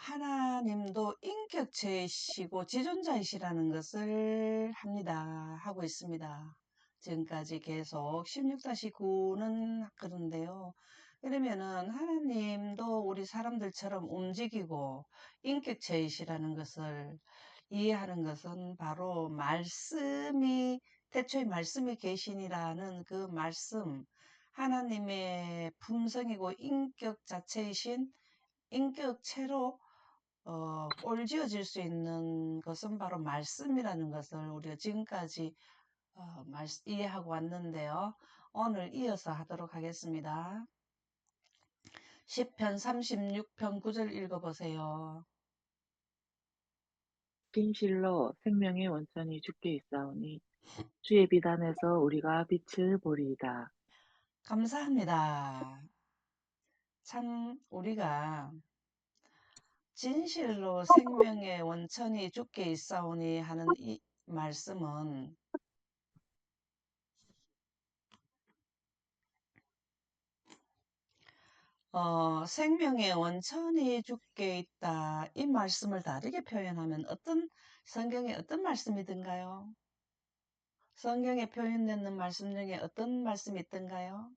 하나님도 인격체이시고 지존자이시라는 것을 하고 있습니다. 지금까지 계속 16-9는 그런데요. 그러면은 하나님도 우리 사람들처럼 움직이고 인격체이시라는 것을 이해하는 것은 바로 태초에 말씀이 계시니라는 그 말씀, 하나님의 품성이고 인격 자체이신 인격체로 꼴지어질 수 있는 것은 바로 말씀이라는 것을 우리가 지금까지 이해하고 왔는데요. 오늘 이어서 하도록 하겠습니다. 시편 36편 9절 읽어보세요. 진실로 생명의 원천이 주께 있사오니 주의 비단에서 우리가 빛을 보리이다. 감사합니다. 참 우리가 진실로 생명의 원천이 주께 있사오니 하는 이 말씀은 생명의 원천이 주께 있다. 이 말씀을 다르게 표현하면 성경에 어떤 말씀이든가요? 성경에 표현되는 말씀 중에 어떤 말씀이 있던가요?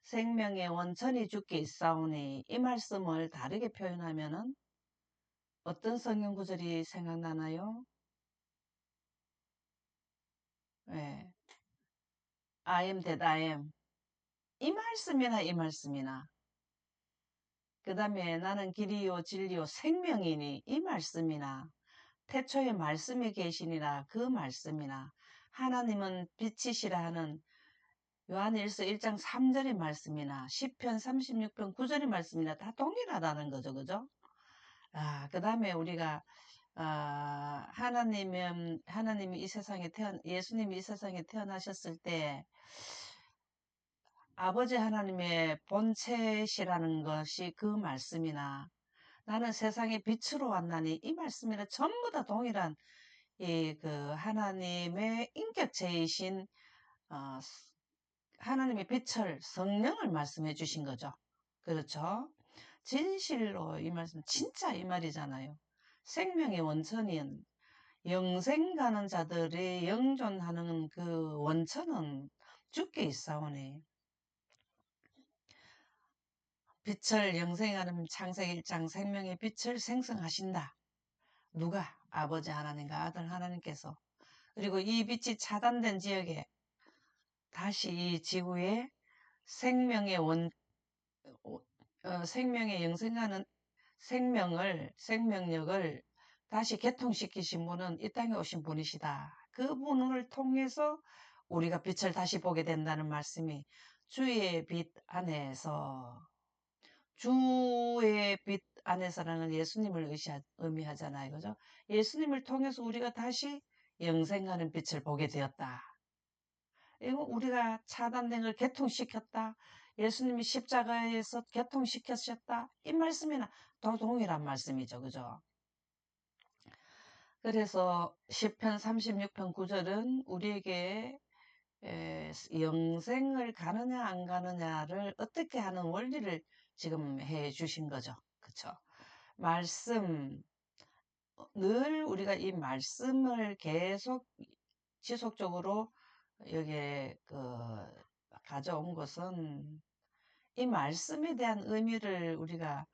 생명의 원천이 주께 있사오니 이 말씀을 다르게 표현하면은 어떤 성경 구절이 생각나나요? 네. I am that I am. 이 말씀이나. 그 다음에 나는 길이요 진리요 생명이니 이 말씀이나. 태초에 말씀이 계시니라 그 말씀이나. 하나님은 빛이시라 하는 요한일서 1장 3절의 말씀이나 시편 36편 9절의 말씀이나 다 동일하다는 거죠. 그죠? 그 다음에 우리가 예수님이 이 세상에 태어나셨을 때 아버지 하나님의 본체시라는 것이 그 말씀이나 나는 세상의 빛으로 왔나니 이 말씀이나 전부 다 동일한 그 하나님의 인격체이신 어, 하나님의 빛을 성령을 말씀해 주신 거죠. 그렇죠? 진실로 이 말씀 진짜 이 말이잖아요. 생명의 원천인 영생 가는 자들이 영존하는 그 원천은 주께 있사오니 빛을 영생하는 창세기 1장 생명의 빛을 생성하신다. 누가? 아버지 하나님과 아들 하나님께서. 그리고 이 빛이 차단된 지역에 다시 이 지구에 생명의 생명의 영생하는 생명력을 다시 개통시키신 분은 이 땅에 오신 분이시다. 그 분을 통해서 우리가 빛을 다시 보게 된다는 말씀이 주의 빛 안에서 주의 빛 안에서라는 예수님을 의미하잖아요. 그죠? 예수님을 통해서 우리가 다시 영생하는 빛을 보게 되었다. 이거 우리가 차단된 걸 개통시켰다. 예수님이 십자가에서 개통시켰다. 이 말씀이나 더 동일한 말씀이죠. 그죠? 그래서 시편 36편 9절은 우리에게 영생을 가느냐 안 가느냐를 어떻게 하는 원리를 지금 해 주신 거죠. 그쵸? 말씀, 늘 우리가 이 말씀을 계속 지속적으로 여기에 가져온 것은 이 말씀에 대한 의미를 우리가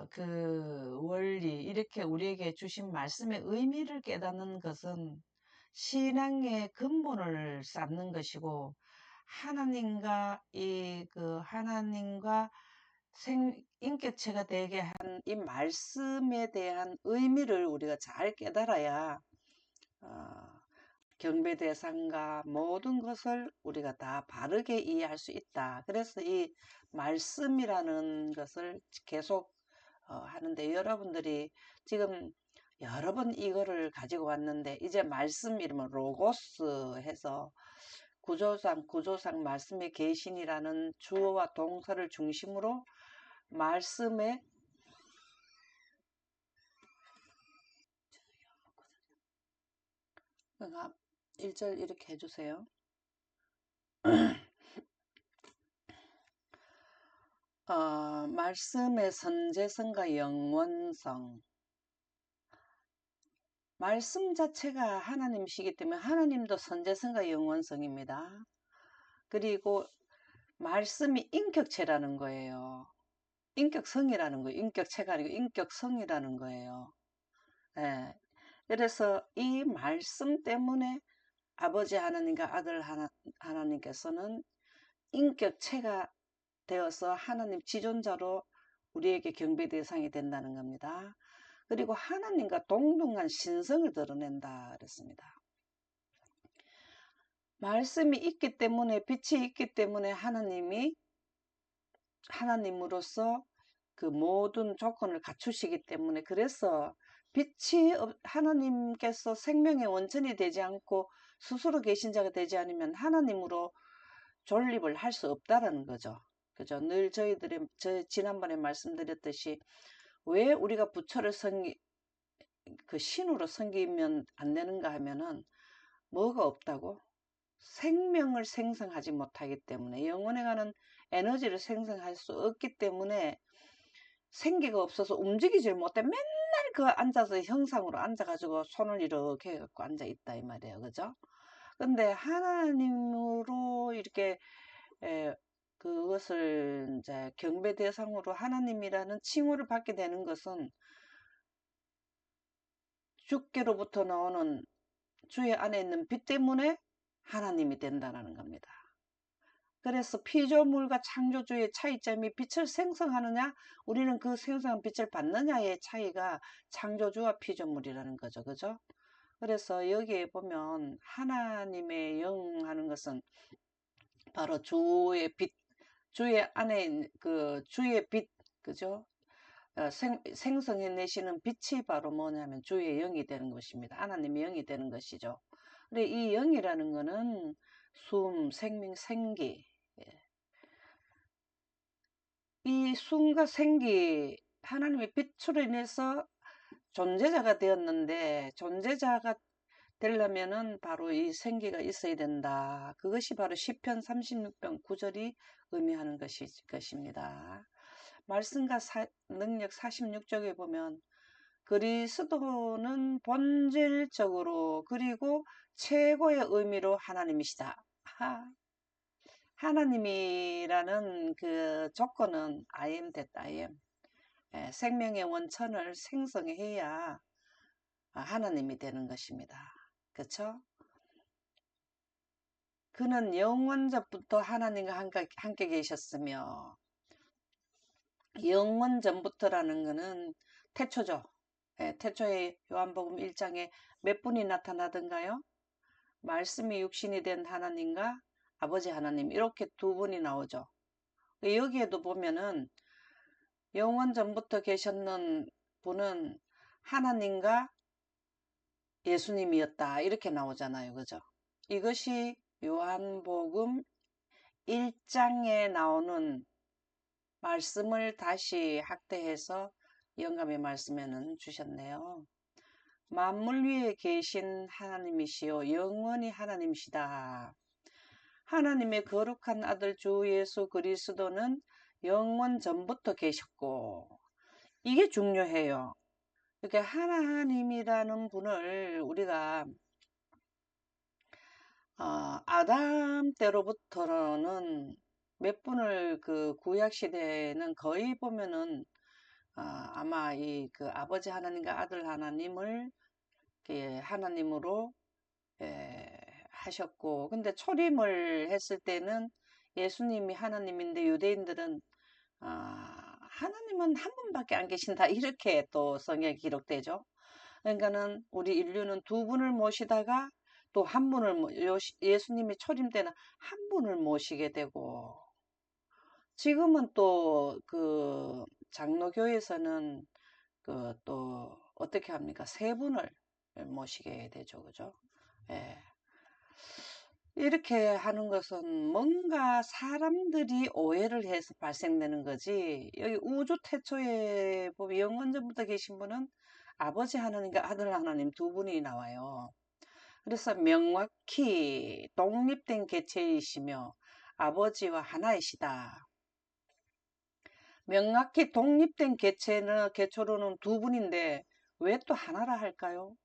그 원리 이렇게 우리에게 주신 말씀의 의미를 깨닫는 것은 신앙의 근본을 쌓는 것이고 하나님과 인격체가 되게 한 이 말씀에 대한 의미를 우리가 잘 깨달아야 어, 경배 대상과 모든 것을 우리가 다 바르게 이해할 수 있다. 그래서 이 말씀이라는 것을 계속 하는데 여러분들이 지금 여러 번 이거를 가지고 왔는데 이제 말씀 이름은 로고스 해서 구조상 말씀의 계신이라는 주어와 동사를 중심으로 말씀의 1절 이렇게 해주세요. 말씀의 선제성과 영원성. 말씀 자체가 하나님이시기 때문에 하나님도 선제성과 영원성입니다. 그리고 말씀이 인격체라는 거예요. 인격성이라는 거예요. 인격체가 아니고 인격성이라는 거예요. 예. 그래서 이 말씀 때문에 아버지 하나님과 아들 하나님께서는 인격체가 되어서 하나님 지존자로 우리에게 경배 대상이 된다는 겁니다. 그리고 하나님과 동등한 신성을 드러낸다 그랬습니다. 말씀이 있기 때문에, 빛이 있기 때문에 하나님으로서 그 모든 조건을 갖추시기 때문에, 그래서 하나님께서 생명의 원천이 되지 않고 스스로 계신 자가 되지 않으면 하나님으로 존립을 할 수 없다라는 거죠. 그죠? 늘 지난번에 말씀드렸듯이 왜 우리가 부처를 신으로 섬기면 안 되는가 하면은 뭐가 없다고? 생명을 생성하지 못하기 때문에, 영혼에 가는 에너지를 생성할 수 없기 때문에 생기가 없어서 움직이질 못해. 맨날 그 앉아서 형상으로 앉아가지고 손을 이렇게 해갖고 앉아있다 이 말이에요. 그죠? 근데 하나님으로 이렇게 그것을 이제 경배 대상으로 하나님이라는 칭호를 받게 되는 것은 주께로부터 나오는 주의 안에 있는 빛 때문에 하나님이 된다는 겁니다. 그래서 피조물과 창조주의 차이점이 빛을 생성하느냐, 우리는 그 생성한 빛을 받느냐의 차이가 창조주와 피조물이라는 거죠. 그죠? 그래서 여기에 보면 하나님의 영 하는 것은 바로 주의 빛, 주의 안에 그 주의 빛, 그죠? 생성해내시는 빛이 바로 뭐냐면 주의 영이 되는 것입니다. 하나님의 영이 되는 것이죠. 근데 이 영이라는 거는 숨, 생명, 생기, 이 숨과 생기, 하나님의 빛으로 인해서 존재자가 되었는데, 존재자가 되려면은 바로 이 생기가 있어야 된다. 그것이 바로 시편 36편 9절이 의미하는 것입니다. 말씀과 능력 46쪽에 보면 그리스도는 본질적으로 그리고 최고의 의미로 하나님이시다. 하나님이라는 그 조건은 I am that I am. 생명의 원천을 생성해야 하나님이 되는 것입니다. 그렇죠? 그는 영원전부터 하나님과 함께 계셨으며, 영원전부터라는 것은 태초죠. 태초에 요한복음 1장에 몇 분이 나타나던가요? 말씀이 육신이 된 하나님과 아버지 하나님, 이렇게 두 분이 나오죠. 여기에도 보면은 영원전부터 계셨는 분은 하나님과 예수님이었다 이렇게 나오잖아요. 그죠? 이것이 요한복음 1장에 나오는 말씀을 다시 확대해서 영감의 말씀에는 주셨네요. 만물 위에 계신 하나님이시요 영원히 하나님이시다. 하나님의 거룩한 아들 주 예수 그리스도는 영원 전부터 계셨고, 이게 중요해요. 이렇게 하나님이라는 분을 우리가 아담 때로부터는 몇 분을 그 구약 시대에는 거의 보면은 아마 이 그 아버지 하나님과 아들 하나님을 하나님으로 하셨고, 근데 초림을 했을 때는 예수님이 하나님인데 유대인들은 하나님은 한 분밖에 안 계신다 이렇게 또 성경에 기록되죠. 그러니까는 우리 인류는 두 분을 모시다가 또 한 분을 예수님이 초림 때는 한 분을 모시게 되고, 지금은 또 그 장로교에서는 그 또 어떻게 합니까? 세 분을 모시게 되죠. 그죠? 예. 이렇게 하는 것은 뭔가 사람들이 오해를 해서 발생되는 거지, 여기 우주 태초에 보면 영원전부터 계신 분은 아버지 하나님과 아들 하나님 두 분이 나와요. 그래서 명확히 독립된 개체이시며 아버지와 하나이시다. 명확히 독립된 개체로는 두 분인데 왜 또 하나라 할까요?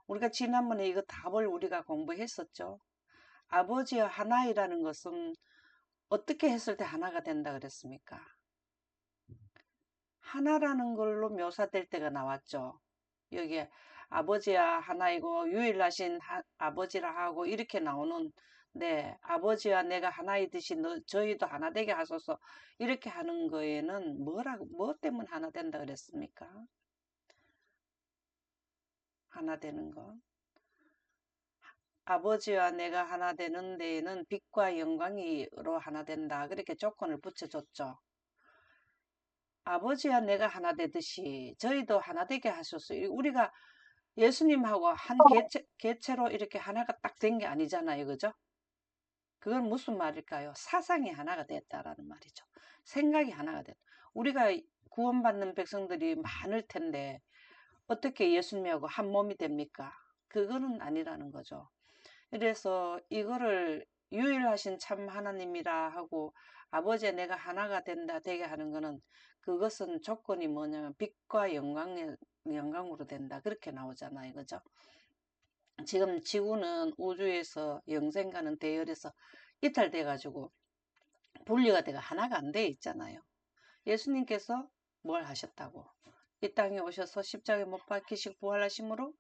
우리가 지난번에 이거 답을 우리가 공부했었죠. 아버지와 하나이라는 것은 어떻게 했을 때 하나가 된다 그랬습니까? 하나라는 걸로 묘사될 때가 나왔죠. 여기에 아버지와 하나이고 유일하신 아버지라 하고 이렇게 나오는, 네, 아버지와 내가 하나이듯이 저희도 하나 되게 하소서 이렇게 하는 거에는 뭐 때문에 하나 된다 그랬습니까? 하나 되는 거. 아버지와 내가 하나 되는 데에는 빛과 영광으로 하나 된다. 그렇게 조건을 붙여줬죠. 아버지와 내가 하나 되듯이 저희도 하나 되게 하소서. 우리가 예수님하고 한 개체로 이렇게 하나가 딱 된 게 아니잖아요. 그죠? 그건 무슨 말일까요? 사상이 하나가 됐다라는 말이죠. 생각이 하나가 됐다. 우리가 구원받는 백성들이 많을 텐데 어떻게 예수님하고 한 몸이 됩니까? 그거는 아니라는 거죠. 그래서 이거를 유일하신 참 하나님이라 하고 아버지와 내가 하나가 된다 되게 하는 거는, 그것은 조건이 뭐냐면 빛과 영광으로 된다 그렇게 나오잖아요. 그죠? 지금 지구는 우주에서 영생과는 대열에서 이탈돼 가지고 분리가 돼가 하나가 안 돼 있잖아요. 예수님께서 뭘 하셨다고? 이 땅에 오셔서 십자가에 못 박히시고 부활하심으로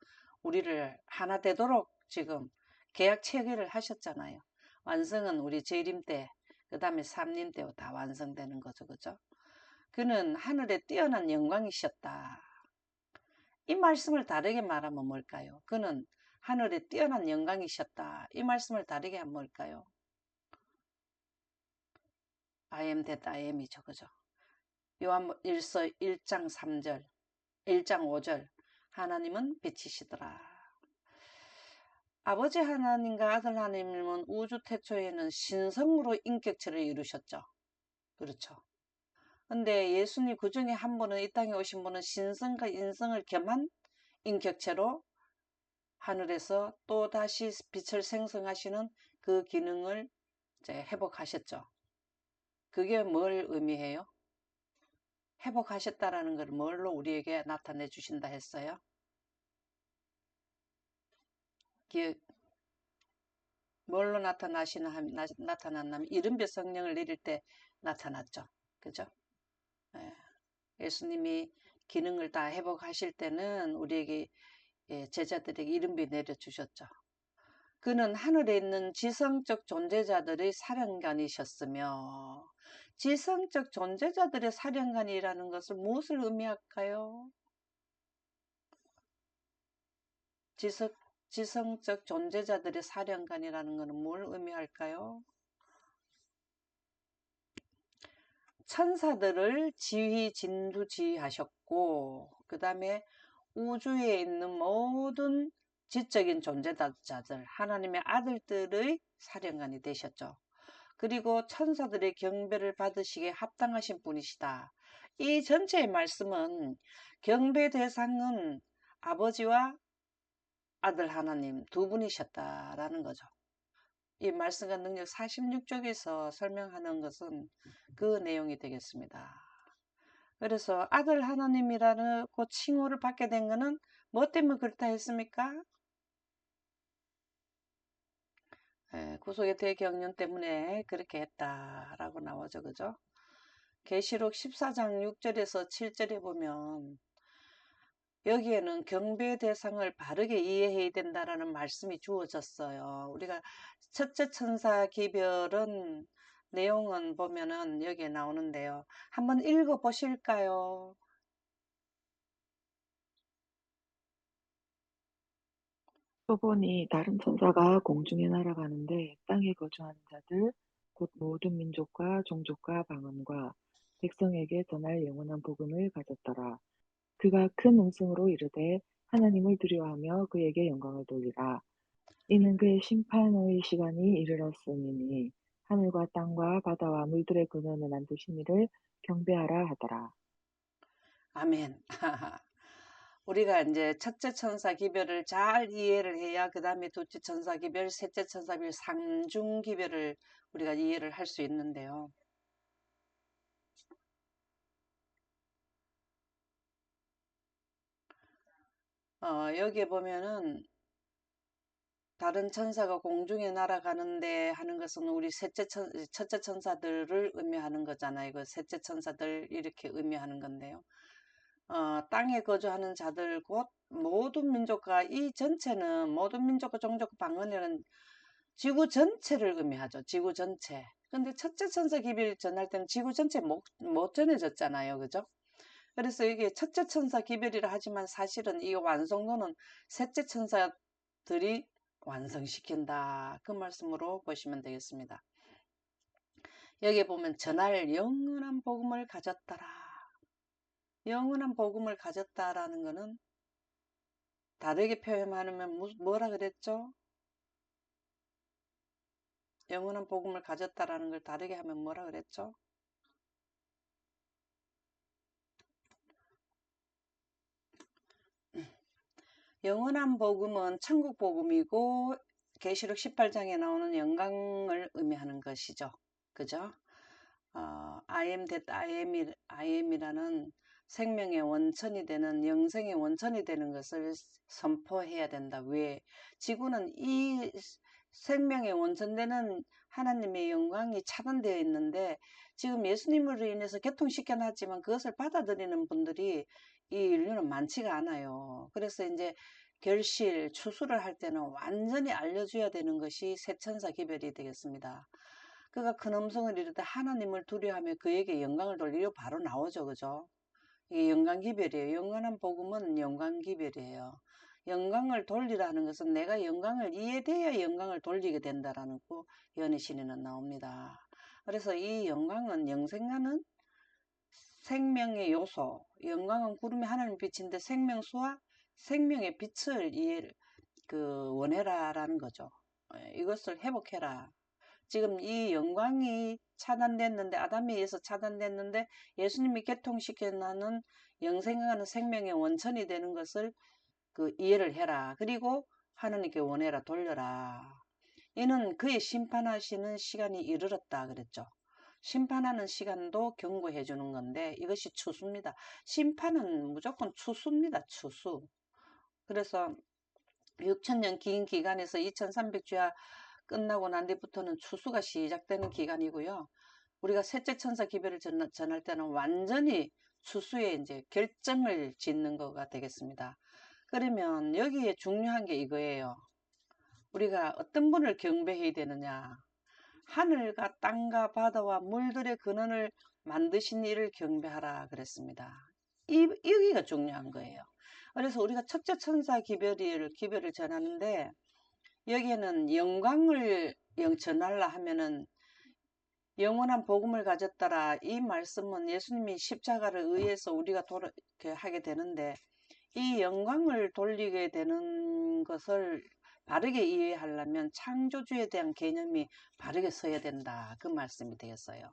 우리를 하나 되도록 지금 계약 체결을 하셨잖아요. 완성은 우리 재림 때, 그 다음에 삼림 때 다 완성되는 거죠. 그죠? 그는 하늘에 뛰어난 영광이셨다. 이 말씀을 다르게 말하면 뭘까요? 그는 하늘에 뛰어난 영광이셨다. 이 말씀을 다르게 하면 뭘까요? I am that I am이죠. 그죠? 요한일서 1장 3절, 1장 5절. 하나님은 빛이시더라. 아버지 하나님과 아들 하나님은 우주 태초에는 신성으로 인격체를 이루셨죠. 그렇죠. 근데 예수님 그 중에 한 분은, 이 땅에 오신 분은 신성과 인성을 겸한 인격체로 하늘에서 또 다시 빛을 생성하시는 그 기능을 이제 회복하셨죠. 그게 뭘 의미해요? 회복하셨다라는 걸 뭘로 우리에게 나타내 주신다 했어요? 뭘로 나타났냐면 이른빛 성령을 내릴 때 나타났죠. 그죠? 예. 예수님이 기능을 다 회복하실 때는 우리에게, 제자들에게 이른빛 내려주셨죠. 그는 하늘에 있는 지성적 존재자들의 사령관이셨으며, 지성적 존재자들의 사령관이라는 것을 무엇을 의미할까요? 지성적 존재자들의 사령관이라는 것은 뭘 의미할까요? 천사들을 진두지휘하셨고, 그 다음에 우주에 있는 모든 지적인 존재자들, 하나님의 아들들의 사령관이 되셨죠. 그리고 천사들의 경배를 받으시기에 합당하신 분이시다. 이 전체의 말씀은 경배 대상은 아버지와 아들 하나님 두 분이셨다라는 거죠. 이 말씀과 능력 46쪽에서 설명하는 것은 그 내용이 되겠습니다. 그래서 아들 하나님이라는 그 칭호를 받게 된 것은 뭐 때문에 그렇다 했습니까? 구속의 대경륜 때문에 그렇게 했다라고 나오죠. 그죠? 계시록 14장 6절에서 7절에 보면 여기에는 경배 대상을 바르게 이해해야 된다라는 말씀이 주어졌어요. 우리가 첫째 천사 기별은 내용은 보면은 여기에 나오는데요. 한번 읽어 보실까요? 또 보니 다른 천사가 공중에 날아가는데 땅에 거주하는 자들 곧 모든 민족과 종족과 방언과 백성에게 전할 영원한 복음을 가졌더라. 그가 큰 음성으로 이르되 하나님을 두려워하며 그에게 영광을 돌리라. 이는 그의 심판의 시간이 이르렀으니 하늘과 땅과 바다와 물들의 근원을 만드신 이를 경배하라 하더라. 아멘. 우리가 이제 첫째 천사 기별을 잘 이해를 해야 그 다음에 둘째 천사 기별, 셋째 천사 기별, 상중 기별을 우리가 이해를 할 수 있는데요. 여기에 보면은 다른 천사가 공중에 날아가는데 하는 것은 우리 첫째 천사들을 의미하는 거잖아요. 그 셋째 천사들 이렇게 의미하는 건데요. 땅에 거주하는 자들 곧 모든 민족과 이 전체는 모든 민족과 종족과 방언이라는 지구 전체를 의미하죠. 지구 전체. 근데 첫째 천사 기별 전할 때는 지구 전체 못 전해졌잖아요. 그죠? 그래서 이게 첫째 천사 기별이라 하지만 사실은 이 완성도는 셋째 천사들이 완성시킨다. 그 말씀으로 보시면 되겠습니다. 여기에 보면 전할 영원한 복음을 가졌더라. 영원한 복음을 가졌다라는 것은 다르게 표현하면 뭐라 그랬죠? 영원한 복음을 가졌다라는 걸 다르게 하면 뭐라 그랬죠? 영원한 복음은 천국 복음이고 계시록 18장에 나오는 영광을 의미하는 것이죠. 그죠? I am that I am이라는 생명의 원천이 되는 영생의 원천이 되는 것을 선포해야 된다. 왜? 지구는 이 생명의 원천되는 하나님의 영광이 차단되어 있는데 지금 예수님으로 인해서 개통시켜놨지만 그것을 받아들이는 분들이 이 인류는 많지가 않아요. 그래서 이제 결실, 추수를 할 때는 완전히 알려줘야 되는 것이 새천사 기별이 되겠습니다. 그가 큰 음성을 이르되 하나님을 두려워하며 그에게 영광을 돌리려 바로 나오죠. 그죠? 이게 영광 기별이에요. 영원한 복음은 영광 기별이에요. 영광을 돌리라는 것은 내가 영광을 이해돼야 영광을 돌리게 된다라는 거 연희신에는 나옵니다. 그래서 이 영광은 영생하는 생명의 요소, 영광은 구름이 하나님 빛인데 생명수와 생명의 빛을 원해라라는 거죠. 이것을 회복해라. 지금 이 영광이 차단됐는데 아담에 의해서 차단됐는데 예수님이 개통시켜나는 영생하는 생명의 원천이 되는 것을 이해를 해라. 그리고 하나님께 원해라 돌려라. 이는 그의 심판하시는 시간이 이르렀다 그랬죠. 심판하는 시간도 경고해 주는 건데 이것이 추수입니다. 심판은 무조건 추수입니다. 추수. 그래서 6천년 긴 기간에서 2300주야 끝나고 난 뒤부터는 추수가 시작되는 기간이고요. 우리가 셋째 천사 기별을 전할 때는 완전히 추수에 이제 결정을 짓는 거가 되겠습니다. 그러면 여기에 중요한 게 이거예요. 우리가 어떤 분을 경배해야 되느냐. 하늘과 땅과 바다와 물들의 근원을 만드신 이를 경배하라 그랬습니다. 여기가 중요한 거예요. 그래서 우리가 첫째 천사 기별을 전하는데 여기에는 영광을 전하려 하면은 영원한 복음을 가졌더라. 이 말씀은 예수님이 십자가를 의해서 우리가 하게 되는데 이 영광을 돌리게 되는 것을 바르게 이해하려면 창조주에 대한 개념이 바르게 서야 된다. 그 말씀이 되겠어요.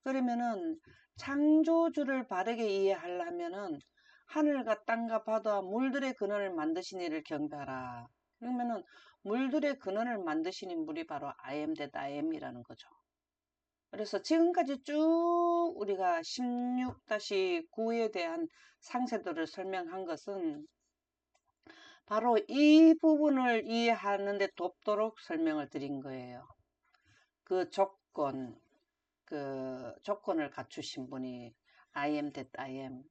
그러면은 창조주를 바르게 이해하려면은 하늘과 땅과 바다와 물들의 근원을 만드신 이를 경배하라. 그러면은 물들의 근원을 만드신 인물이 바로 I am that I am이라는 거죠. 그래서 지금까지 쭉 우리가 16-9에 대한 상세들을 설명한 것은 바로 이 부분을 이해하는 데 돕도록 설명을 드린 거예요. 그 조건을 갖추신 분이 I am that I am.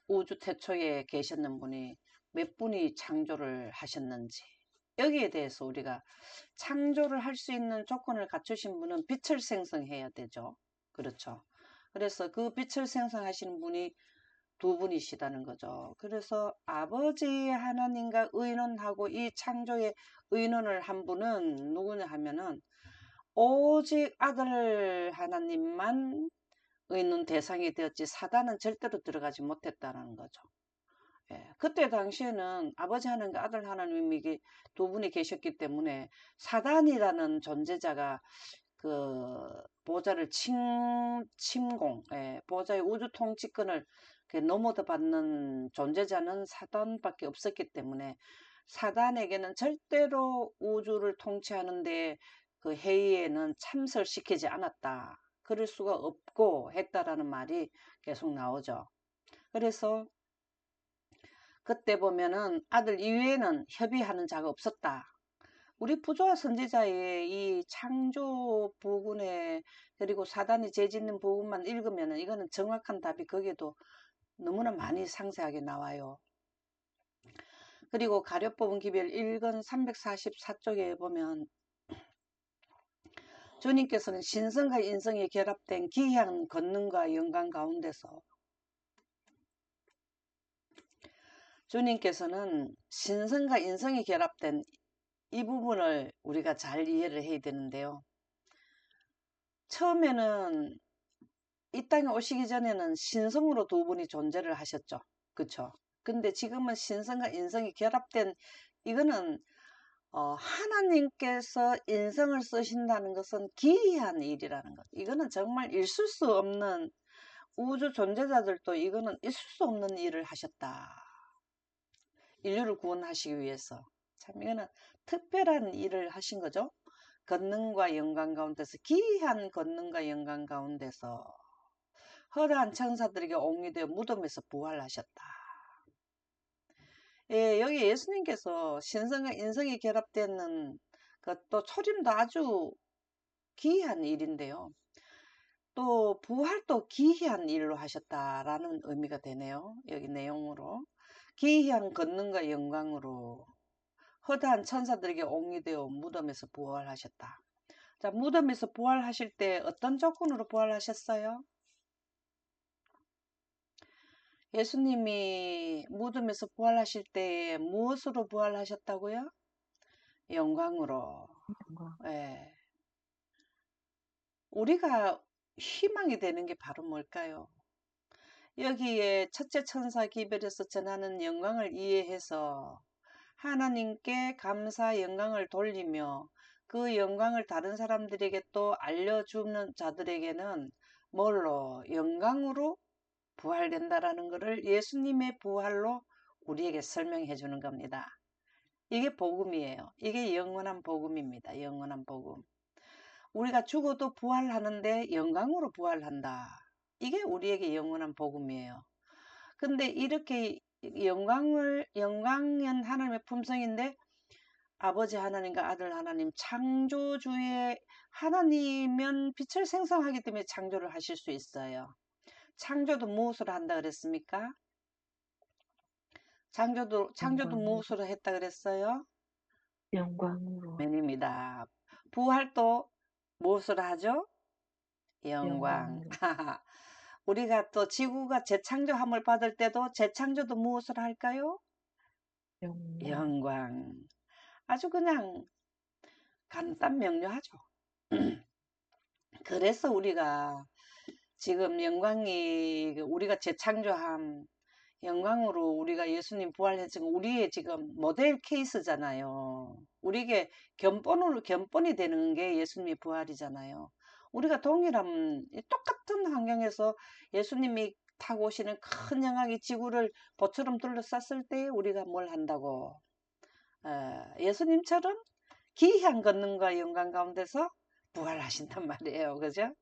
우주 태초에 계셨는 분이 몇 분이 창조를 하셨는지. 여기에 대해서 우리가 창조를 할 수 있는 조건을 갖추신 분은 빛을 생성해야 되죠. 그렇죠. 그래서 그 빛을 생성하시는 분이 두 분이시다는 거죠. 그래서 아버지 하나님과 의논하고 이 창조에 의논을 한 분은 누구냐 하면은 오직 아들 하나님만 의논 대상이 되었지 사단은 절대로 들어가지 못했다는 거죠. 예, 그때 당시에는 아버지 하나님과 아들 하나님이 두 분이 계셨기 때문에 사단이라는 존재자가 보좌를 침공, 보좌의 우주 통치권을 넘어다 받는 존재자는 사단밖에 없었기 때문에 사단에게는 절대로 우주를 통치하는데 그 회의에는 참석시키지 않았다. 그럴 수가 없고 했다라는 말이 계속 나오죠. 그래서 그때 보면은 아들 이외에는 협의하는 자가 없었다. 우리 부조와 선지자의 이 창조 부분에 그리고 사단이 죄짓는 부분만 읽으면은 이거는 정확한 답이 거기에도 너무나 많이 상세하게 나와요. 그리고 가룟 기별 1권 344쪽에 보면 주님께서는 신성과 인성이 결합된 기이한 권능과 영광 가운데서 주님께서는 신성과 인성이 결합된 이 부분을 우리가 잘 이해를 해야 되는데요. 처음에는 이 땅에 오시기 전에는 신성으로 두 분이 존재를 하셨죠. 그쵸? 근데 지금은 신성과 인성이 결합된 이거는 하나님께서 인성을 쓰신다는 것은 기이한 일이라는 것. 이거는 정말 있을 수 없는 우주 존재자들도 이거는 있을 수 없는 일을 하셨다. 인류를 구원하시기 위해서. 참 이거는 특별한 일을 하신 거죠. 권능과 영광 가운데서 기이한 권능과 영광 가운데서 허다한 천사들에게 옹이되어 무덤에서 부활하셨다. 예, 여기 예수님께서 신성과 인성이 결합되는 것도 초림도 아주 기이한 일인데요. 또 부활도 기이한 일로 하셨다라는 의미가 되네요. 여기 내용으로. 기이한 권능과 영광으로 허다한 천사들에게 옹이되어 무덤에서 부활하셨다. 자, 무덤에서 부활하실 때 어떤 조건으로 부활하셨어요? 예수님이 무덤에서 부활하실 때 무엇으로 부활하셨다고요? 영광으로. 영광. 예. 우리가 희망이 되는 게 바로 뭘까요? 여기에 첫째 천사 기별에서 전하는 영광을 이해해서 하나님께 감사 영광을 돌리며 그 영광을 다른 사람들에게 또 알려주는 자들에게는 뭘로? 영광으로 부활된다라는 것을 예수님의 부활로 우리에게 설명해 주는 겁니다. 이게 복음이에요. 이게 영원한 복음입니다. 영원한 복음. 우리가 죽어도 부활하는데 영광으로 부활한다. 이게 우리에게 영원한 복음이에요. 근데 이렇게 영광은 하나님의 품성인데 아버지 하나님과 아들 하나님 창조주의 하나님은 빛을 생성하기 때문에 창조를 하실 수 있어요. 창조도 무엇으로 한다 그랬습니까? 창조도 영광으로. 무엇으로 했다 그랬어요? 영광으로. 맨입니다. 부활도 무엇으로 하죠? 영광. 영광으로. 우리가 또 지구가 재창조함을 받을 때도 재창조도 무엇을 할까요? 영광. 영광. 아주 그냥 간단 명료하죠. 그래서 우리가 지금 영광이 우리가 재창조함 영광으로 우리가 예수님 부활했지만 우리의 지금 모델 케이스잖아요. 우리에게 견본이 되는 게 예수님의 부활이잖아요. 우리가 동일한 똑같은 환경에서 예수님이 타고 오시는 큰 영광이 지구를 보처럼 둘러쌌을 때 우리가 뭘 한다고? 예수님처럼 기이한 권능과 영광 가운데서 부활하신단 말이에요. 그죠?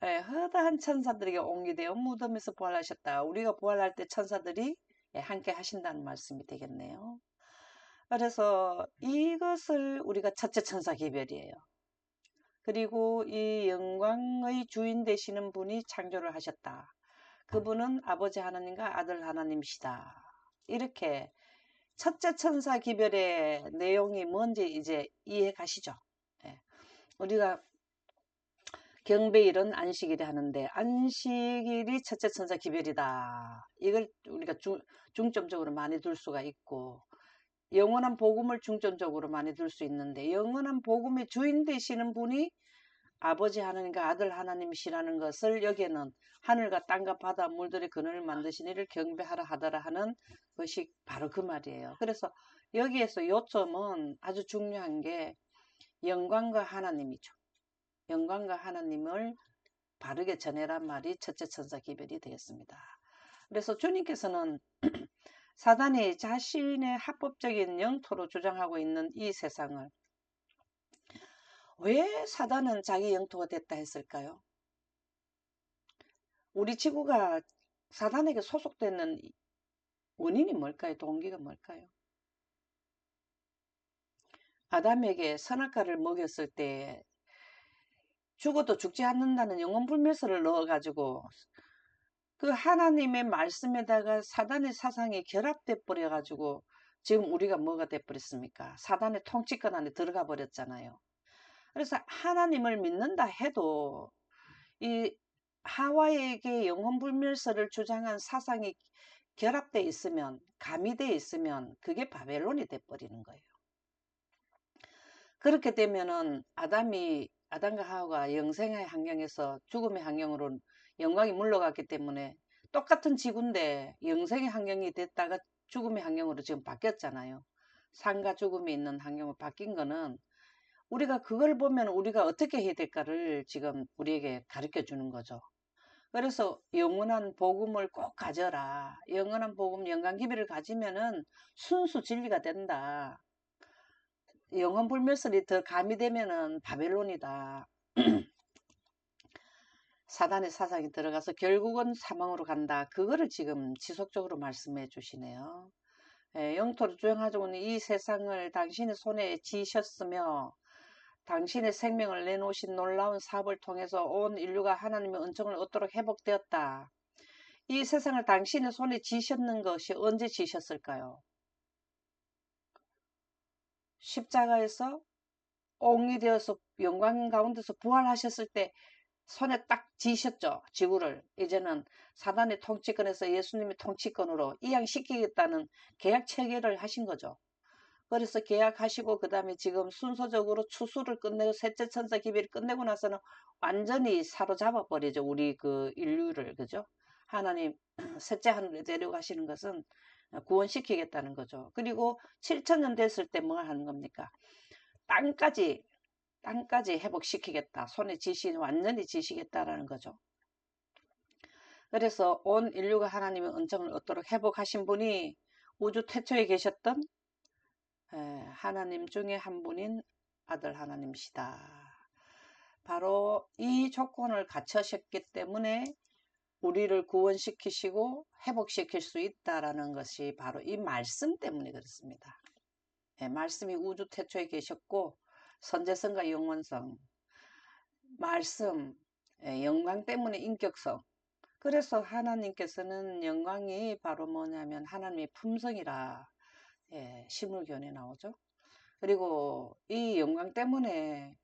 허다한 천사들에게 옹기되어 무덤에서 부활하셨다. 우리가 부활할 때 천사들이 함께 하신다는 말씀이 되겠네요. 그래서 이것을 우리가 첫째 천사 기별이에요. 그리고 이 영광의 주인 되시는 분이 창조를 하셨다. 그분은 아버지 하나님과 아들 하나님이시다. 이렇게 첫째 천사 기별의 내용이 뭔지 이제 이해 가시죠? 예. 우리가 경배일은 안식일에 하는데 안식일이 첫째 천사 기별이다. 이걸 우리가 중점적으로 많이 둘 수가 있고 영원한 복음을 중점적으로 많이 둘 수 있는데 영원한 복음의 주인 되시는 분이 아버지 하나님과 아들 하나님이시라는 것을 여기에는 하늘과 땅과 바다 물들의 근원을 만드신 이를 경배하라 하더라 하는 것이 바로 그 말이에요. 그래서 여기에서 요점은 아주 중요한 게 영광과 하나님이죠. 영광과 하나님을 바르게 전해란 말이 첫째 천사 기별이 되겠습니다. 그래서 주님께서는 사단이 자신의 합법적인 영토로 주장하고 있는 이 세상을 왜 사단은 자기 영토가 됐다 했을까요? 우리 지구가 사단에게 소속되는 원인이 뭘까요? 동기가 뭘까요? 아담에게 선악과를 먹였을 때 죽어도 죽지 않는다는 영혼불멸서를 넣어가지고 그 하나님의 말씀에다가 사단의 사상이 결합돼 버려가지고 지금 우리가 뭐가 돼 버렸습니까? 사단의 통치권 안에 들어가 버렸잖아요. 그래서 하나님을 믿는다 해도 이 하와에게 영혼불멸서를 주장한 사상이 결합돼 있으면, 가미돼 있으면 그게 바벨론이 돼 버리는 거예요. 그렇게 되면은 아담과 하와가 영생의 환경에서 죽음의 환경으로 영광이 물러갔기 때문에 똑같은 지구인데 영생의 환경이 됐다가 죽음의 환경으로 지금 바뀌었잖아요. 삶과 죽음이 있는 환경으로 바뀐 거는 우리가 그걸 보면 우리가 어떻게 해야 될까를 지금 우리에게 가르쳐 주는 거죠. 그래서 영원한 복음을 꼭 가져라. 영원한 복음, 영광 기비를 가지면은 순수 진리가 된다. 영혼 불멸설이 더 가미되면은 바벨론이다. 사단의 사상이 들어가서 결국은 사망으로 간다. 그거를 지금 지속적으로 말씀해 주시네요. 영토를 주행하고는 이 세상을 당신의 손에 지셨으며 당신의 생명을 내놓으신 놀라운 사업을 통해서 온 인류가 하나님의 은총을 얻도록 회복되었다. 이 세상을 당신의 손에 지셨는 것이 언제 지셨을까요? 십자가에서 옹이 되어서 영광 가운데서 부활하셨을 때 손에 딱 쥐셨죠. 지구를. 이제는 사단의 통치권에서 예수님의 통치권으로 이양시키겠다는 계약 체결을 하신 거죠. 그래서 계약하시고 그 다음에 지금 순서적으로 추수를 끝내고 셋째 천사 기비를 끝내고 나서는 완전히 사로잡아 버리죠. 우리 그 인류를. 그죠? 하나님 셋째 하늘에 데려가시는 것은 구원시키겠다는 거죠. 그리고 7천년 됐을 때 뭐 하는 겁니까? 땅까지 회복시키겠다. 손에 완전히 지시겠다라는 거죠. 그래서 온 인류가 하나님의 은총을 얻도록 회복하신 분이 우주 태초에 계셨던 하나님 중에 한 분인 아들 하나님이시다. 바로 이 조건을 갖추셨기 때문에 우리를 구원시키시고 회복시킬 수 있다라는 것이 바로 이 말씀 때문에 그렇습니다. 말씀이 우주 태초에 계셨고 선제성과 영원성, 말씀, 영광 때문에 인격성. 그래서 하나님께서는 영광이 바로 뭐냐면 하나님의 품성이라 신물교훈에 나오죠. 그리고 이 영광 때문에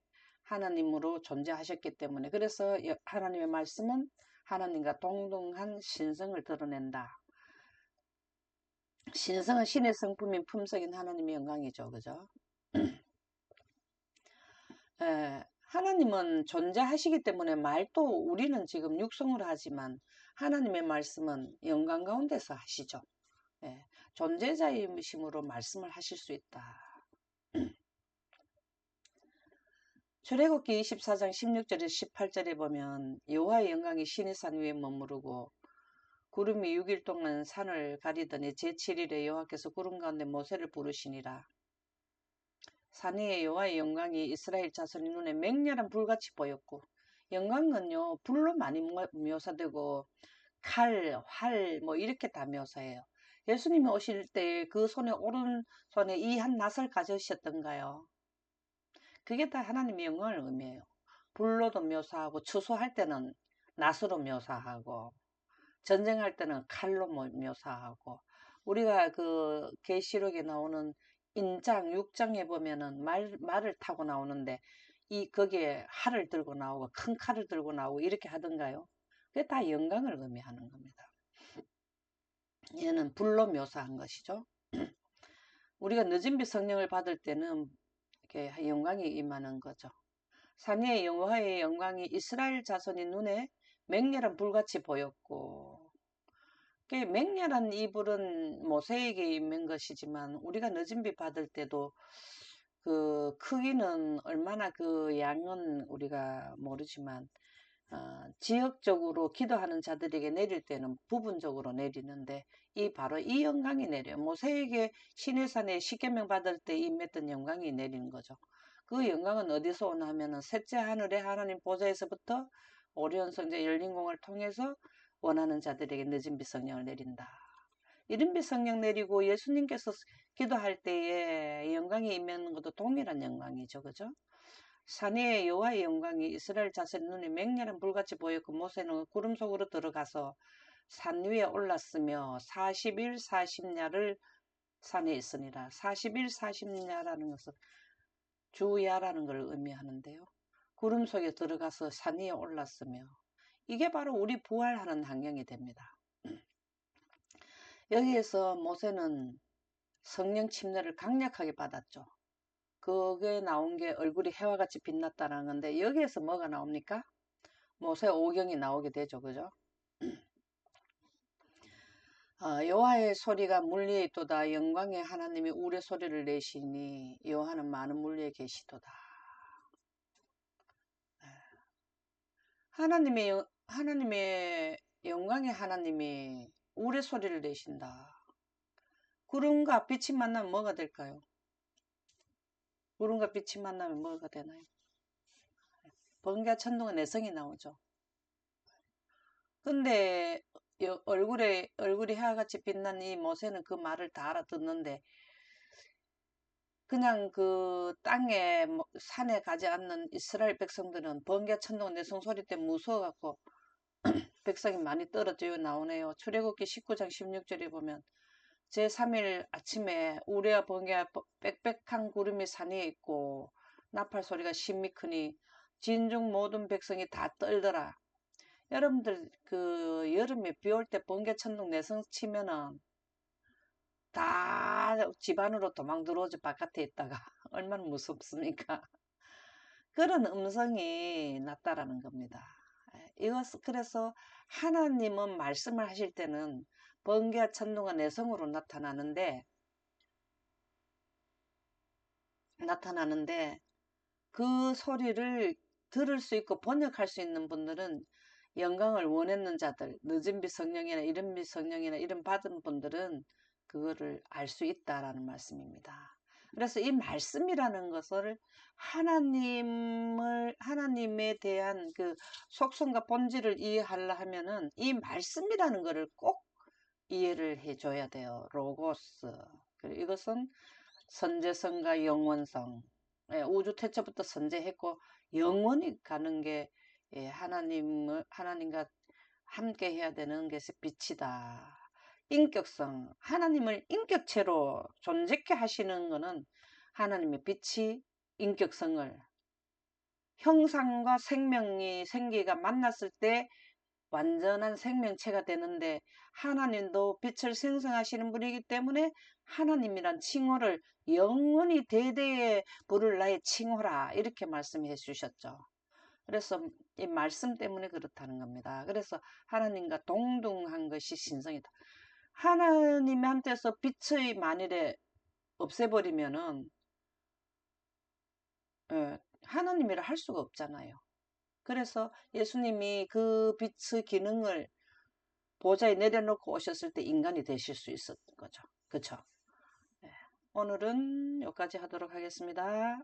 하나님으로 존재하셨기 때문에 그래서 하나님의 말씀은 하나님과 동등한 신성을 드러낸다. 신성은 신의 성품인 품성인 하나님의 영광이죠. 그죠? 하나님은 존재하시기 때문에 말도 우리는 지금 육성으로 하지만 하나님의 말씀은 영광 가운데서 하시죠. 존재자이심으로 말씀을 하실 수 있다. 출애굽기 24장 16절에 18절에 보면 여호와의 영광이 시내 산 위에 머무르고 구름이 6일 동안 산을 가리더니 제7일에 여호와께서 구름 가운데 모세를 부르시니라. 산 위에 여호와의 영광이 이스라엘 자손의 눈에 맹렬한 불같이 보였고 영광은요 불로 많이 묘사되고 칼, 활 뭐 이렇게 다 묘사해요. 예수님이 오실 때 그 손에 오른손에 이 한 낫을 가지셨던가요? 그게 다 하나님의 영광을 의미해요. 불로도 묘사하고 추수할 때는 낫으로 묘사하고 전쟁할 때는 칼로 묘사하고 우리가 그 계시록에 나오는 인장 6장에 보면은 말을 타고 나오는데 거기에 활을 들고 나오고 큰 칼을 들고 나오고 이렇게 하던가요? 그게 다 영광을 의미하는 겁니다. 얘는 불로 묘사한 것이죠. 우리가 늦은 빛 성령을 받을 때는 이렇게 영광이 임하는 거죠. 산 위에 여호와의 영광이 이스라엘 자손의 눈에 맹렬한 불같이 보였고 맹렬한 이 불은 모세에게 있는 것이지만 우리가 늦은 빛 받을 때도 그 크기는 얼마나 그 양은 우리가 모르지만 지역적으로 기도하는 자들에게 내릴 때는 부분적으로 내리는데 바로 이 영광이 내려요. 모세에게 시내산에 십계명 받을 때 임했던 영광이 내리는 거죠. 그 영광은 어디서 오나 하면은 셋째 하늘에 하나님 보좌에서부터 오리온 성자 열린 공을 통해서 원하는 자들에게 늦은 빛 성령을 내린다. 이른빛 성령 내리고 예수님께서 기도할 때에 영광이 임하는 것도 동일한 영광이죠. 그죠? 산 위에 여호와의 영광이 이스라엘 자손의 눈에 맹렬한 불같이 보였고 모세는 구름 속으로 들어가서 산 위에 올랐으며 40일 40야를 산에 있으니라. 40일 40야라는 것은 주야라는 걸 의미하는데요. 구름 속에 들어가서 산 위에 올랐으며 이게 바로 우리 부활하는 환경이 됩니다. 여기에서 모세는 성령 침례를 강력하게 받았죠. 그게 나온 게 얼굴이 해와 같이 빛났다는 건데 여기에서 뭐가 나옵니까? 모세 오경이 나오게 되죠. 그죠? 여호와의 소리가 물 위에 있도다. 영광의 하나님이 우레 소리를 내시니 여호와는 많은 물 위에 계시도다. 하나님의 영광의 하나님이 우레 소리를 내신다. 구름과 빛이 만나면 뭐가 될까요? 구름과 빛이 만나면 뭐가 되나요? 번개와 천둥의 내성이 나오죠. 근데 얼굴이 해와같이 빛난 이 모세는 그 말을 다 알아듣는데 그냥 그 땅에 산에 가지 않는 이스라엘 백성들은 번개 천둥 내성 소리 때문에 무서워갖고 백성이 많이 떨어져 나오네요. 출애굽기 19장 16절에 보면 제3일 아침에 우레와 번개와 빽빽한 구름이 산 위에 있고 나팔 소리가 심히 크니 진중 모든 백성이 다 떨더라. 여러분들 그 여름에 비 올 때 번개 천둥 내성 치면은 다 집 안으로 도망 들어오죠. 바깥에 있다가 얼마나 무섭습니까? 그런 음성이 났다라는 겁니다. 그래서 하나님은 말씀을 하실 때는 번개와 천둥과 내성으로 나타나는데 그 소리를 들을 수 있고 번역할 수 있는 분들은 영광을 원했는 자들, 늦은 빛 성령이나 이른 빛 성령이나 이름 받은 분들은 그거를 알 수 있다라는 말씀입니다. 그래서 이 말씀이라는 것을 하나님에 대한 그 속성과 본질을 이해하려 하면은 이 말씀이라는 것을 꼭 이해를 해줘야 돼요. 로고스. 그리고 이것은 선제성과 영원성. 우주 태초부터 선제했고 영원히 가는 게 하나님과 함께 해야 되는 것이 빛이다. 인격성. 하나님을 인격체로 존재케 하시는 것은 하나님의 빛이 인격성을 형상과 생기가 만났을 때 완전한 생명체가 되는데 하나님도 빛을 생성하시는 분이기 때문에 하나님이란 칭호를 영원히 대대에 부를 나의 칭호라 이렇게 말씀해 주셨죠. 그래서 이 말씀 때문에 그렇다는 겁니다. 그래서 하나님과 동등한 것이 신성이다. 하나님한테서 빛의 만일에 없애버리면은 하나님이라 할 수가 없잖아요. 그래서 예수님이 그 빛의 기능을 보좌에 내려놓고 오셨을 때 인간이 되실 수 있었던 거죠. 그렇죠? 오늘은 여기까지 하도록 하겠습니다.